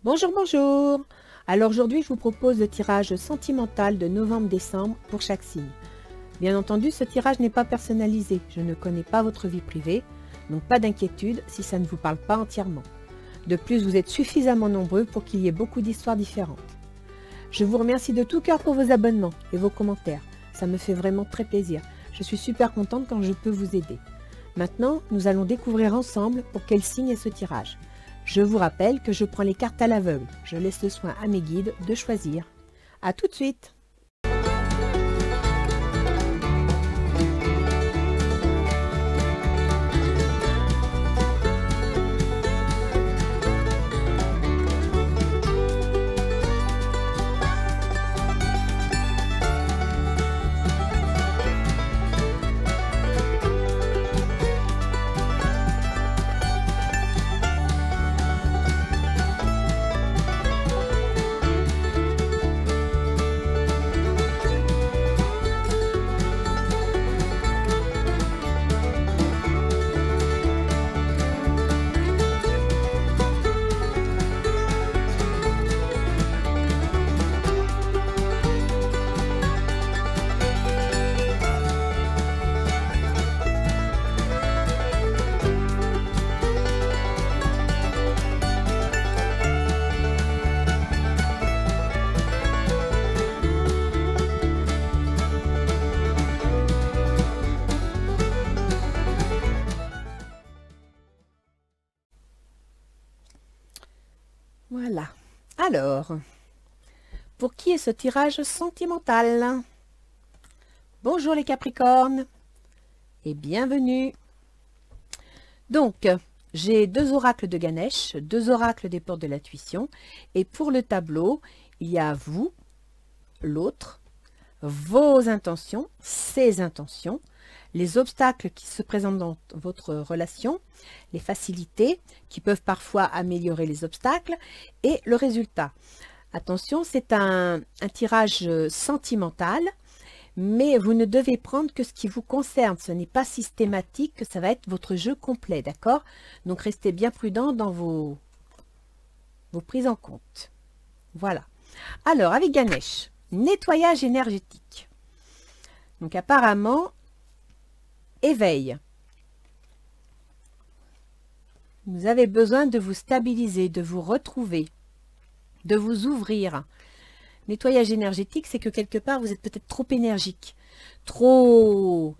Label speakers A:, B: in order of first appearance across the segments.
A: Bonjour, bonjour. Alors aujourd'hui, je vous propose le tirage sentimental de novembre-décembre pour chaque signe. Bien entendu, ce tirage n'est pas personnalisé. Je ne connais pas votre vie privée, donc pas d'inquiétude si ça ne vous parle pas entièrement. De plus, vous êtes suffisamment nombreux pour qu'il y ait beaucoup d'histoires différentes. Je vous remercie de tout cœur pour vos abonnements et vos commentaires. Ça me fait vraiment très plaisir. Je suis super contente quand je peux vous aider. Maintenant, nous allons découvrir ensemble pour quel signe est ce tirage. Je vous rappelle que je prends les cartes à l'aveugle. Je laisse le soin à mes guides de choisir. À tout de suite! Voilà. Alors, pour qui est ce tirage sentimental? Bonjour les Capricornes et bienvenue. Donc, j'ai deux oracles de Ganesh, deux oracles des portes de l'intuition. Et pour le tableau, il y a vous, l'autre, vos intentions, ses intentions, les obstacles qui se présentent dans votre relation, les facilités qui peuvent parfois améliorer les obstacles et le résultat. Attention, c'est un tirage sentimental, mais vous ne devez prendre que ce qui vous concerne. Ce n'est pas systématique, ça va être votre jeu complet, d'accord? Donc restez bien prudent dans vos prises en compte. Voilà. Alors, avec Ganesh, nettoyage énergétique. Donc apparemment, éveil. Vous avez besoin de vous stabiliser, de vous retrouver, de vous ouvrir. Nettoyage énergétique, c'est que quelque part, vous êtes peut-être trop énergique. Trop.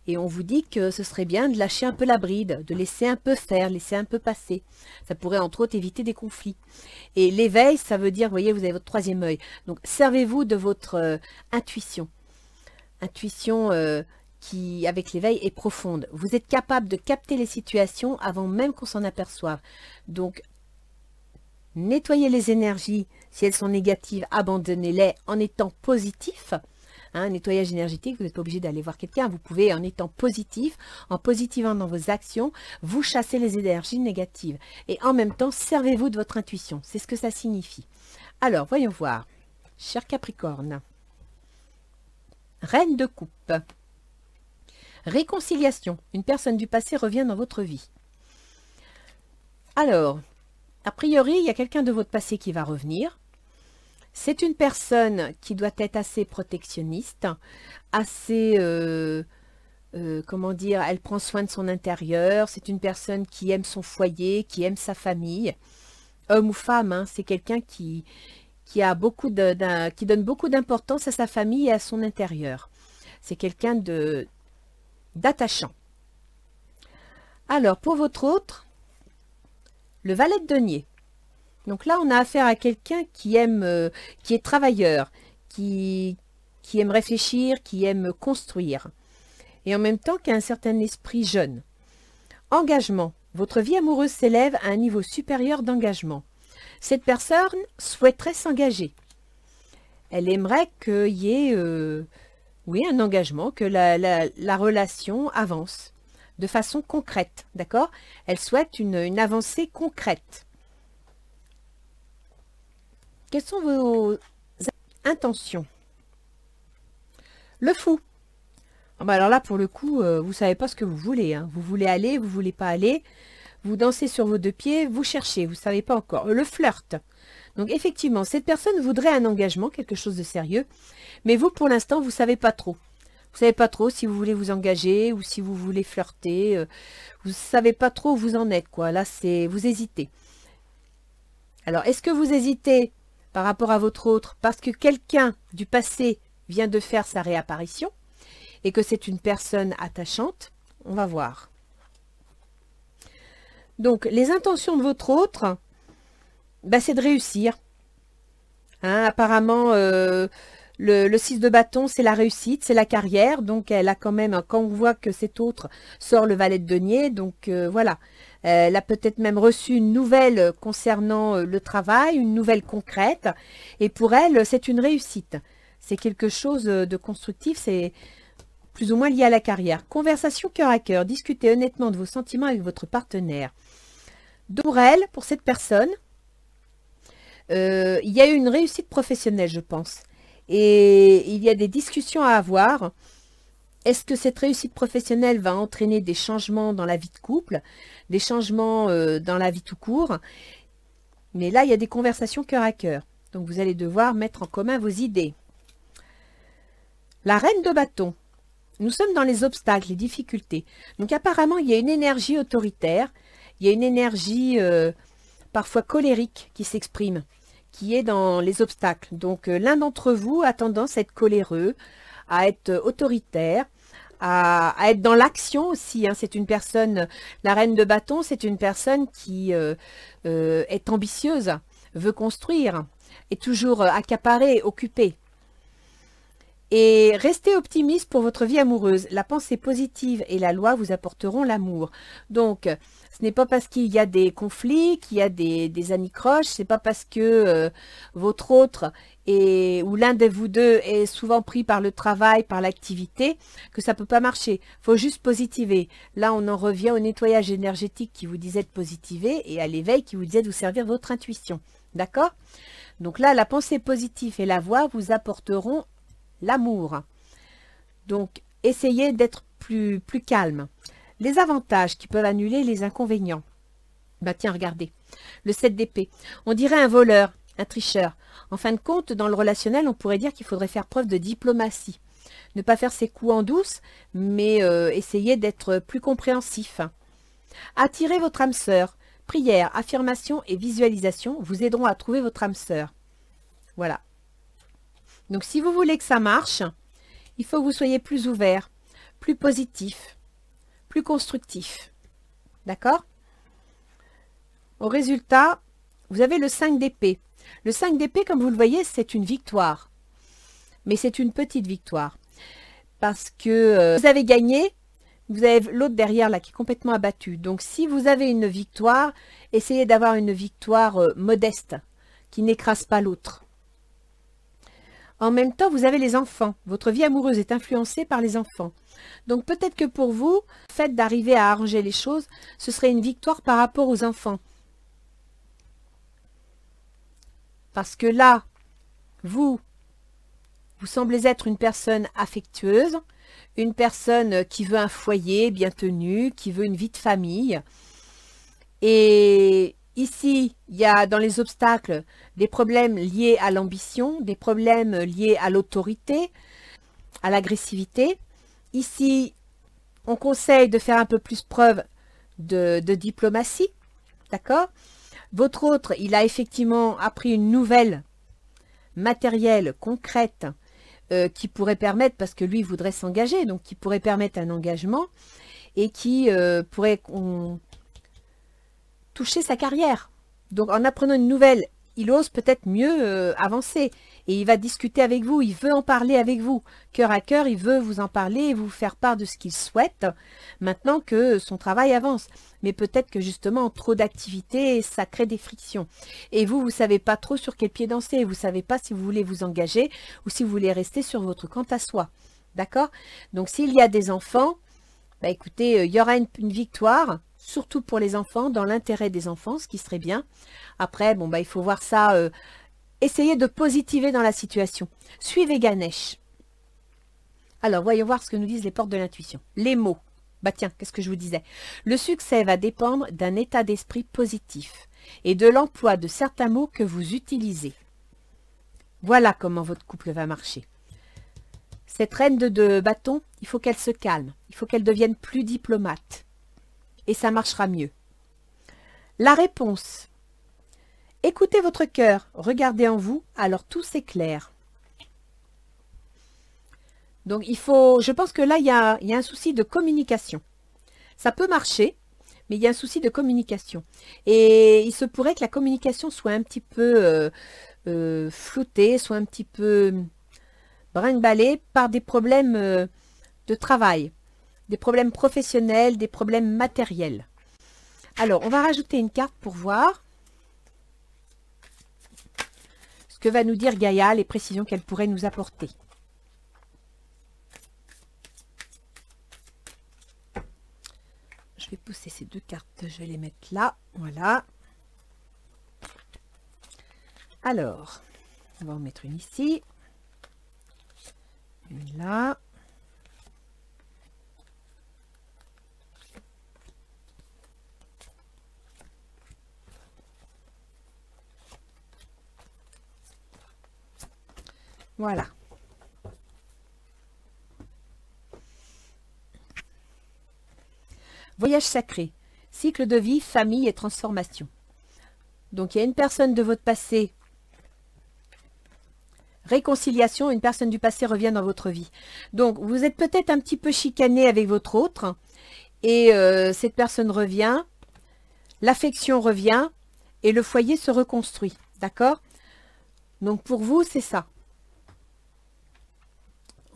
A: Et on vous dit que ce serait bien de lâcher un peu la bride, de laisser un peu faire, laisser un peu passer. Ça pourrait entre autres éviter des conflits. Et l'éveil, ça veut dire, vous voyez, vous avez votre troisième œil. Donc, servez-vous de votre intuition. Intuition qui, avec l'éveil, est profonde. Vous êtes capable de capter les situations avant même qu'on s'en aperçoive. Donc, nettoyez les énergies. Si elles sont négatives, abandonnez-les en étant positif. Nettoyage énergétique, vous n'êtes pas obligé d'aller voir quelqu'un. Vous pouvez, en étant positif, en positivant dans vos actions, vous chasser les énergies négatives. Et en même temps, servez-vous de votre intuition. C'est ce que ça signifie. Alors, voyons voir. Cher Capricorne. Reine de coupe. Réconciliation. Une personne du passé revient dans votre vie. Alors, a priori, il y a quelqu'un de votre passé qui va revenir. C'est une personne qui doit être assez protectionniste, assez, comment dire, elle prend soin de son intérieur. C'est une personne qui aime son foyer, qui aime sa famille. Homme ou femme, c'est quelqu'un qui a beaucoup qui donne beaucoup d'importance à sa famille et à son intérieur. C'est quelqu'un d'attachant. Alors, pour votre autre, le valet de denier. Donc là, on a affaire à quelqu'un qui aime, qui est travailleur, qui aime réfléchir, qui aime construire. Et en même temps, qui a un certain esprit jeune. Engagement. Votre vie amoureuse s'élève à un niveau supérieur d'engagement. Cette personne souhaiterait s'engager. Elle aimerait qu'il y ait oui, un engagement, que la relation avance de façon concrète, d'accord? Elle souhaite une avancée concrète. Quelles sont vos intentions? Le fou. Alors là, pour le coup, vous ne savez pas ce que vous voulez. Vous voulez aller, vous ne voulez pas aller. vous dansez sur vos deux pieds, vous cherchez, vous ne savez pas encore. Le flirt. Donc effectivement, cette personne voudrait un engagement, quelque chose de sérieux, mais vous, pour l'instant, vous ne savez pas trop. Vous ne savez pas trop si vous voulez vous engager ou si vous voulez flirter. Vous ne savez pas trop où vous en êtes, quoi. Là, vous hésitez. Alors, est-ce que vous hésitez par rapport à votre autre parce que quelqu'un du passé vient de faire sa réapparition et que c'est une personne attachante? On va voir. Donc, les intentions de votre autre, bah, c'est de réussir. Hein, apparemment, le 6 de bâton, c'est la réussite, c'est la carrière. Donc, elle a quand même, quand on voit que cet autre sort le valet de denier, donc voilà. Elle a peut-être même reçu une nouvelle concernant le travail, une nouvelle concrète. Et pour elle, c'est une réussite. C'est quelque chose de constructif, c'est plus ou moins lié à la carrière. Conversation cœur à cœur, discutez honnêtement de vos sentiments avec votre partenaire. Pour elle, pour cette personne, il y a eu une réussite professionnelle, je pense. Et il y a des discussions à avoir. Est-ce que cette réussite professionnelle va entraîner des changements dans la vie de couple, des changements dans la vie tout court? Mais là, il y a des conversations cœur à cœur. Donc, vous allez devoir mettre en commun vos idées. La reine de bâton. Nous sommes dans les obstacles, les difficultés. Donc, apparemment, il y a une énergie autoritaire. Il y a une énergie parfois colérique qui s'exprime, qui est dans les obstacles. Donc, l'un d'entre vous a tendance à être coléreux, à être autoritaire, à être dans l'action aussi. Hein. C'est une personne, la reine de bâton, c'est une personne qui est ambitieuse, veut construire, est toujours accaparée, occupée. Et restez optimiste pour votre vie amoureuse. La pensée positive et la loi vous apporteront l'amour. Donc, ce n'est pas parce qu'il y a des conflits, qu'il y a des anicroches, c'est pas parce que votre autre ou l'un de vous deux est souvent pris par le travail, par l'activité, que ça peut pas marcher. Il faut juste positiver. Là, on en revient au nettoyage énergétique qui vous disait de positiver et à l'éveil qui vous disait de vous servir votre intuition. D'accord? Donc là, la pensée positive et la voix vous apporteront l'amour. Donc, essayez d'être plus calme. Les avantages qui peuvent annuler les inconvénients. Bah tiens, regardez. Le 7 d'épée. On dirait un voleur, un tricheur. En fin de compte, dans le relationnel, on pourrait dire qu'il faudrait faire preuve de diplomatie. Ne pas faire ses coups en douce, mais essayer d'être plus compréhensif. Attirez votre âme sœur. Prière, affirmation et visualisation vous aideront à trouver votre âme sœur. Voilà. Donc, si vous voulez que ça marche, il faut que vous soyez plus ouvert, plus positif, plus constructif. D'accord? Au résultat, vous avez le 5 d'épée. Le 5 d'épée, comme vous le voyez, c'est une victoire. Mais c'est une petite victoire. Parce que vous avez gagné, vous avez l'autre derrière là qui est complètement abattu. Donc, si vous avez une victoire, essayez d'avoir une victoire modeste, qui n'écrase pas l'autre. En même temps, vous avez les enfants. Votre vie amoureuse est influencée par les enfants. Donc peut-être que pour vous, le fait d'arriver à arranger les choses, ce serait une victoire par rapport aux enfants. Parce que là, vous semblez être une personne affectueuse, une personne qui veut un foyer bien tenu, qui veut une vie de famille. Et ici, il y a dans les obstacles des problèmes liés à l'ambition, des problèmes liés à l'autorité, à l'agressivité. Ici, on conseille de faire un peu plus preuve de diplomatie, d'accord? Votre autre, il a effectivement appris une nouvelle matérielle, concrète, qui pourrait permettre, parce que lui, il voudrait s'engager, donc qui pourrait permettre un engagement et qui pourrait toucher sa carrière. Donc, en apprenant une nouvelle, il ose peut-être mieux avancer et il va discuter avec vous, il veut en parler avec vous. Cœur à cœur, il veut vous en parler et vous faire part de ce qu'il souhaite maintenant que son travail avance. Mais peut-être que justement, trop d'activités, ça crée des frictions. Et vous, vous ne savez pas trop sur quel pied danser. Vous ne savez pas si vous voulez vous engager ou si vous voulez rester sur votre quant à soi. D'accord? Donc, s'il y a des enfants, bah, écoutez, il y aura une victoire, surtout pour les enfants, dans l'intérêt des enfants, ce qui serait bien. Après, bon, bah, il faut voir ça, essayez de positiver dans la situation. Suivez Ganesh. Alors, voyons voir ce que nous disent les portes de l'intuition. Les mots. Bah tiens, qu'est-ce que je vous disais? Le succès va dépendre d'un état d'esprit positif et de l'emploi de certains mots que vous utilisez. Voilà comment votre couple va marcher. Cette reine de bâton, il faut qu'elle se calme. Il faut qu'elle devienne plus diplomate. Et ça marchera mieux. La réponse. Écoutez votre cœur, regardez en vous, alors tout s'éclaire. Donc je pense que là, il y a un souci de communication. Ça peut marcher, mais il y a un souci de communication. Et il se pourrait que la communication soit un petit peu floutée, soit un petit peu brinque-ballée par des problèmes de travail, des problèmes professionnels, des problèmes matériels. Alors, on va rajouter une carte pour voir ce que va nous dire Gaïa, les précisions qu'elle pourrait nous apporter. Je vais pousser ces deux cartes, je vais les mettre là, voilà. Alors, on va en mettre une ici, une là. Voilà. Voyage sacré, cycle de vie, famille et transformation. Donc, il y a une personne de votre passé, réconciliation, une personne du passé revient dans votre vie. Donc, vous êtes peut-être un petit peu chicané avec votre autre, et cette personne revient, l'affection revient, et le foyer se reconstruit. D'accord? Donc, pour vous, c'est ça.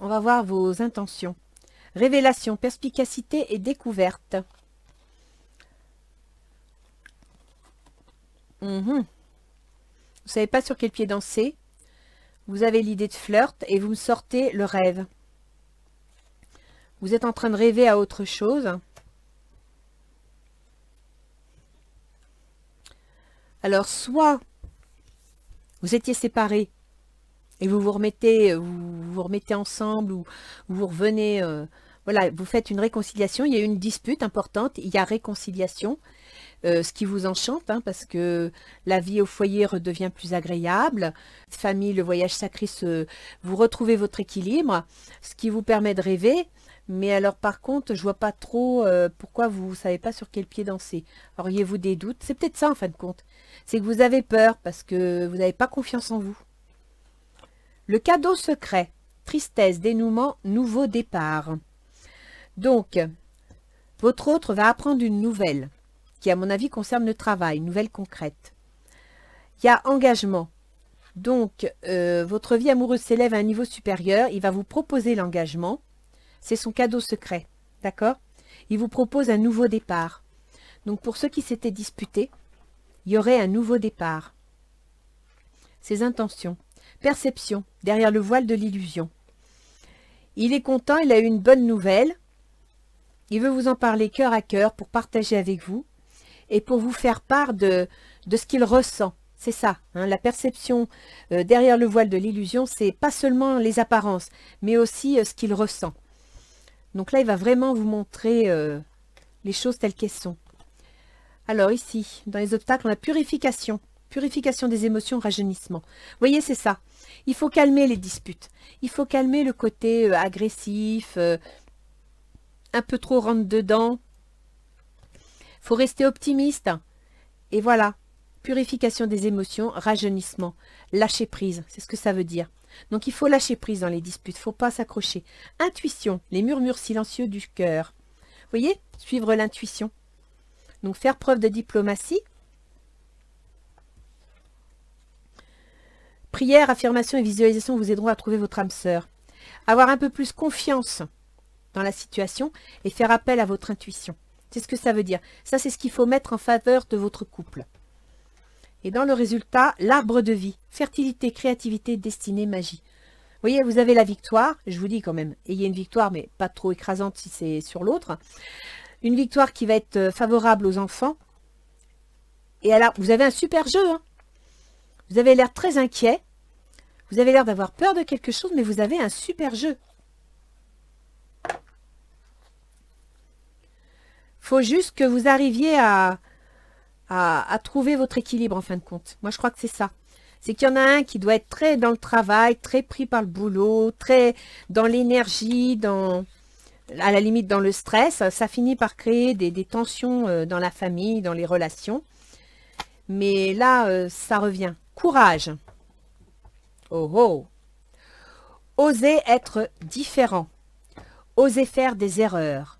A: On va voir vos intentions. Révélation, perspicacité et découverte. Vous ne savez pas sur quel pied danser. Vous avez l'idée de flirt et vous me sortez le rêve. Vous êtes en train de rêver à autre chose. Alors, soit vous étiez séparés et vous vous remettez ensemble ou vous revenez, voilà, vous faites une réconciliation, il y a eu une dispute importante, il y a réconciliation, ce qui vous enchante, hein, parce que la vie au foyer redevient plus agréable, famille, le voyage sacré, vous retrouvez votre équilibre, ce qui vous permet de rêver, mais alors par contre, je vois pas trop pourquoi vous ne savez pas sur quel pied danser. Auriez-vous des doutes? C'est peut-être ça en fin de compte, c'est que vous avez peur parce que vous n'avez pas confiance en vous. Le cadeau secret, tristesse, dénouement, nouveau départ. Donc, votre autre va apprendre une nouvelle, qui à mon avis concerne le travail, une nouvelle concrète. Il y a engagement. Donc, votre vie amoureuse s'élève à un niveau supérieur, il va vous proposer l'engagement. C'est son cadeau secret, d'accord? Il vous propose un nouveau départ. Donc, pour ceux qui s'étaient disputés, il y aurait un nouveau départ. Ses intentions. Perception, derrière le voile de l'illusion. Il est content, il a eu une bonne nouvelle. Il veut vous en parler cœur à cœur pour partager avec vous et pour vous faire part de ce qu'il ressent. C'est ça, hein, la perception derrière le voile de l'illusion, c'est pas seulement les apparences, mais aussi ce qu'il ressent. Donc là, il va vraiment vous montrer les choses telles qu'elles sont. Alors ici, dans les obstacles, on a purification. Purification des émotions, rajeunissement. Vous voyez, c'est ça. Il faut calmer les disputes. Il faut calmer le côté agressif, un peu trop rentre-dedans. Il faut rester optimiste. Et voilà, purification des émotions, rajeunissement, lâcher prise, c'est ce que ça veut dire. Donc il faut lâcher prise dans les disputes, il ne faut pas s'accrocher. Intuition, les murmures silencieux du cœur. Vous voyez, suivre l'intuition. Donc faire preuve de diplomatie. Prière, affirmation et visualisation vous aideront à trouver votre âme sœur. Avoir un peu plus confiance dans la situation et faire appel à votre intuition. C'est ce que ça veut dire. Ça, c'est ce qu'il faut mettre en faveur de votre couple. Et dans le résultat, l'arbre de vie, fertilité, créativité, destinée, magie. Vous voyez, vous avez la victoire. Je vous dis quand même, ayez une victoire, mais pas trop écrasante si c'est sur l'autre. Une victoire qui va être favorable aux enfants. Et alors, vous avez un super jeu, hein. Vous avez l'air très inquiet. Vous avez l'air d'avoir peur de quelque chose, mais vous avez un super jeu. faut juste que vous arriviez à trouver votre équilibre en fin de compte. Moi, je crois que c'est ça. C'est qu'il y en a un qui doit être très dans le travail, très pris par le boulot, très dans l'énergie, à la limite dans le stress. Ça finit par créer des tensions dans la famille, dans les relations. Mais là, ça revient. Courage. Oh oh. Osez être différent. Osez faire des erreurs.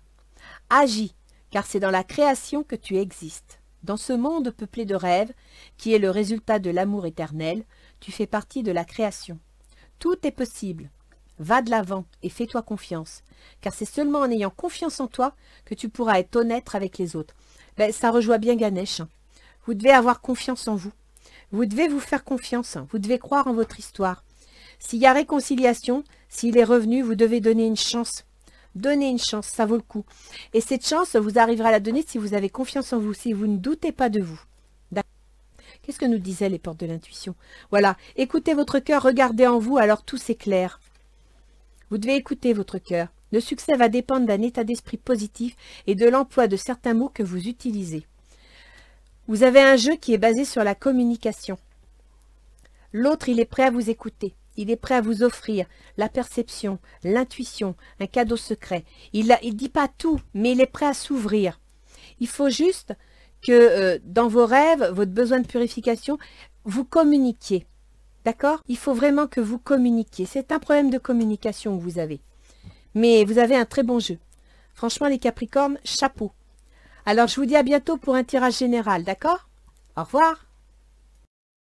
A: Agis, car c'est dans la création que tu existes. Dans ce monde peuplé de rêves, qui est le résultat de l'amour éternel, tu fais partie de la création. Tout est possible. Va de l'avant et fais-toi confiance, car c'est seulement en ayant confiance en toi que tu pourras être honnête avec les autres. Ben, ça rejoint bien Ganesh. Vous devez avoir confiance en vous. Vous devez vous faire confiance. Vous devez croire en votre histoire. S'il y a réconciliation, s'il est revenu, vous devez donner une chance. Donnez une chance, ça vaut le coup. Et cette chance, vous arriverez à la donner si vous avez confiance en vous, si vous ne doutez pas de vous. Qu'est-ce que nous disaient les portes de l'intuition? Voilà, écoutez votre cœur, regardez en vous, alors tout s'éclaire. Vous devez écouter votre cœur. Le succès va dépendre d'un état d'esprit positif et de l'emploi de certains mots que vous utilisez. Vous avez un jeu qui est basé sur la communication. L'autre, il est prêt à vous écouter. Il est prêt à vous offrir la perception, l'intuition, un cadeau secret. Il ne dit pas tout, mais il est prêt à s'ouvrir. Il faut juste que dans vos rêves, votre besoin de purification, vous communiquiez. D'accord? Il faut vraiment que vous communiquiez. C'est un problème de communication que vous avez. Mais vous avez un très bon jeu. Franchement, les Capricornes, chapeau. Alors, je vous dis à bientôt pour un tirage général, d'accord? Au revoir.